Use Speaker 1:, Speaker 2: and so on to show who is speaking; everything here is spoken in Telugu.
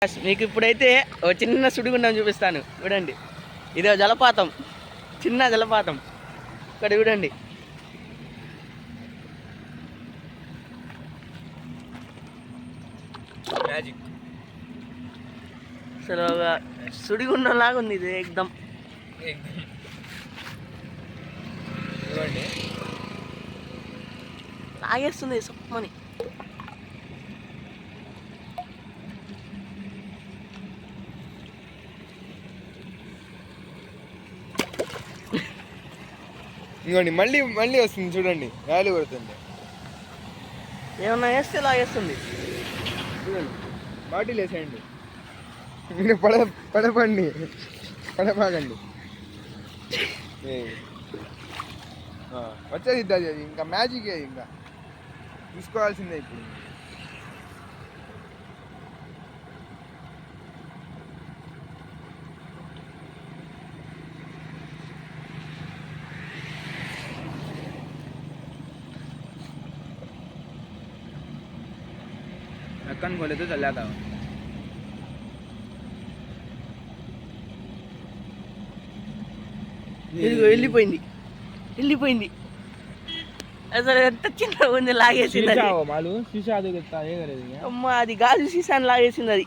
Speaker 1: మీకు ఇప్పుడైతే ఒక చిన్న సుడిగుండం చూపిస్తాను చూడండి. ఇదో జలపాతం, చిన్న జలపాతం ఇక్కడ చూడండి. మ్యాజిక్ అసలు సుడిగుండం లాగా ఉంది ఇది ఎక్దం. లాగేస్తుంది సప్పమని.
Speaker 2: ఇంకోండి మళ్ళీ మళ్ళీ వస్తుంది చూడండి, గాలి కొడుతుంది.
Speaker 1: ఏమన్నా వేస్తే లాగేస్తుంది చూడండి.
Speaker 2: బాటిల్ వేసేయండి, మీరు పడపండి, పడపాకండి. వచ్చేది ఇంకా మ్యాజిక్, ఇంకా చూసుకోవాల్సిందే ఇప్పుడు. ढक्कन खोले तो चल जाता है.
Speaker 1: ఇదిగో వెళ్ళిపోయింది అసలు ఎంత చిన్న ఉంది, లాగేసింది.
Speaker 2: मालूम शीशा देखता है,
Speaker 1: అమ్మా అది గాజు సీసాని లాగేసింది అది.